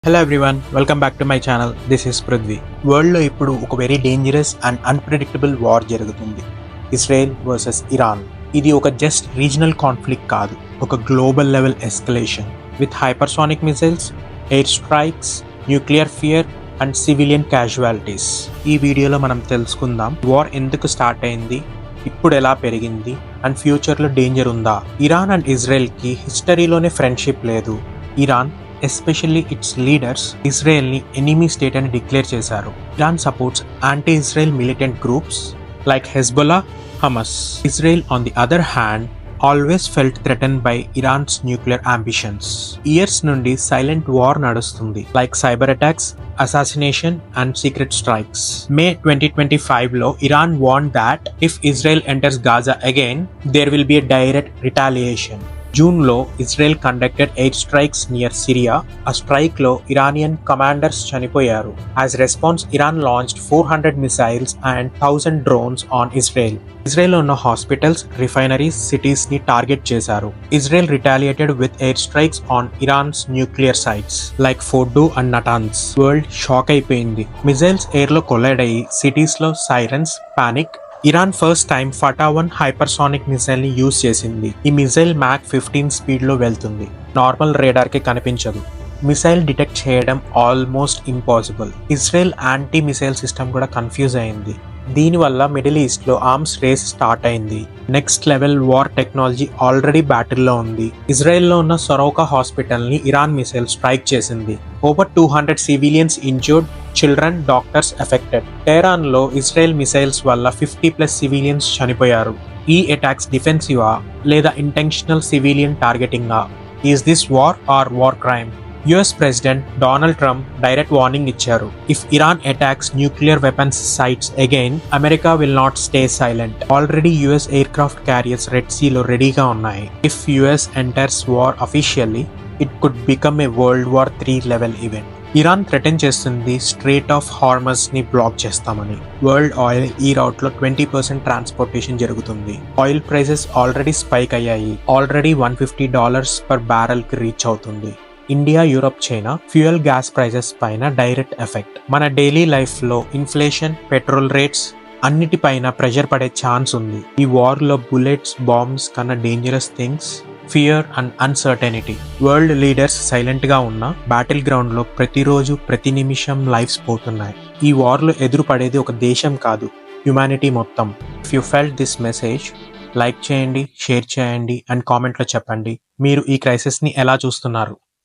Hello everyone, welcome back to my channel. This is Prithvi. వరల్డ్లో ఇప్పుడు ఒక very dangerous and unpredictable war జరుగుతుంది, Israel versus Iran. ఇది ఒక జస్ట్ రీజనల్ కాన్ఫ్లిక్ట్ కాదు, ఒక global level escalation with hypersonic missiles, air strikes, nuclear fear and civilian casualties. ఈ వీడియోలో మనం తెలుసుకుందాం వార్ ఎందుకు స్టార్ట్ అయింది, ఇప్పుడు ఎలా పెరిగింది అండ్ ఫ్యూచర్లో డేంజర్ ఉందా. ఇరాన్ అండ్ ఇజ్రాయెల్కి హిస్టరీలోనే ఫ్రెండ్షిప్ లేదు. ఇరాన్ ఎస్పెషల్లీ ఇట్స్ లీడర్స్ ఇజ్రాయెల్ని ఎనిమీ స్టేట్ అని డిక్లేర్ చేశారు. Iran supports anti Israel militant groups like Hezbollah, Hamas. Israel on the other hand always felt threaten by Iran's nuclear ambitions. Years నుండి silent war నడుస్తుంది, like cyber attacks, assassination and secret strikes. May 2025లో Iran warned that if Israel enters Gaza again there will be a direct retaliation. జూన్లో Israel conducted air strikes near Syria. ఆ స్ట్రైక్లో Iranian commanders చనిపోయారు. As response Iran launched 400 missiles and 1000 drones on Israel. ఇజ్రాయెల్లో ఉన్న hospitals, refineries, cities ని target చేశారు. Israel retaliated with air strikes on Iran's nuclear sites like Fordow and Natanz. World shock అయిపోయింది. Missiles air లో collide అయ్యి cities లో sirens, panic. Iran first time ఫటా-1 hypersonic missile ని యూజ్ చేసింది. ఈ మిసైల్ మ్యాక్ 15 స్పీడ్ లో వెళ్తుంది. నార్మల్ రేడార్ కి కనిపించదు. మిసైల్ డిటెక్ట్ చేయడం almost impossible. Israel anti missile system కూడా కన్ఫ్యూజ్ అయింది. దీనివల్ల మిడిల్ ఈస్ట్ లో ఆర్మ్స్ రేస్ స్టార్ట్ అయింది. Next level war technology already బ్యాటిల్లో ఉంది. ఇజ్రాయెల్లో ఉన్న సొరోకా హాస్పిటల్ ని ఇరాన్ మిసైల్ స్ట్రైక్ చేసింది. Over 200 civilians injured, children, doctors affected. Tehran లో ఇజ్రాయెల్ మిసైల్స్ వల్ల 50+ సివిలియన్స్ చనిపోయారు. ఈ అటాక్స్ డిఫెన్సివా లేదా ఇంటెన్షనల్ సివిలియన్ టార్గెటింగా? Is this war or war crime? US president Donald Trump direct warning ఇచ్చారు. If Iran attacks nuclear weapons sites again, America will not stay silent. Already US aircraft carriers red సీలో రెడీగా ఉన్నాయి. If US enters war officially, it could become a world war 3 level event. Iran threaten చేస్తుంది strait of Hormuz ని block చేస్తామని. World oil ఈ రౌట్ లో 20% transportation జరుగుతుంది. Oil prices already spike అయ్యాయి. ఆల్రెడీ $150 పర్ బ్యారెల్ కి రీచ్ అవుతుంది. India, Europe, China fuel gas prices పైన డైరెక్ట్ ఎఫెక్ట్. మన డైలీ లైఫ్ లో ఇన్ఫ్లేషన్, పెట్రోల్ రేట్స్ అన్నిటిపైన ప్రెషర్ పడే ఛాన్స్ ఉంది. ఈ వార్ లో బుల్లెట్స్, బాంబ్స్ కన్నా dangerous things fear and uncertainty. World leaders silent గా ఉన్న బ్యాటిల్ గ్రౌండ్ లో ప్రతిరోజు, ప్రతి నిమిషం లైఫ్స్ పోతున్నాయి. ఈ వార్ లో ఎదురు పడేది ఒక దేశం కాదు, హ్యుమానిటీ మొత్తం. If you felt this message, like చేయండి, షేర్ చేయండి అండ్ కామెంట్లో చెప్పండి మీరు ఈ క్రైసిస్ ని ఎలా చూస్తున్నారు.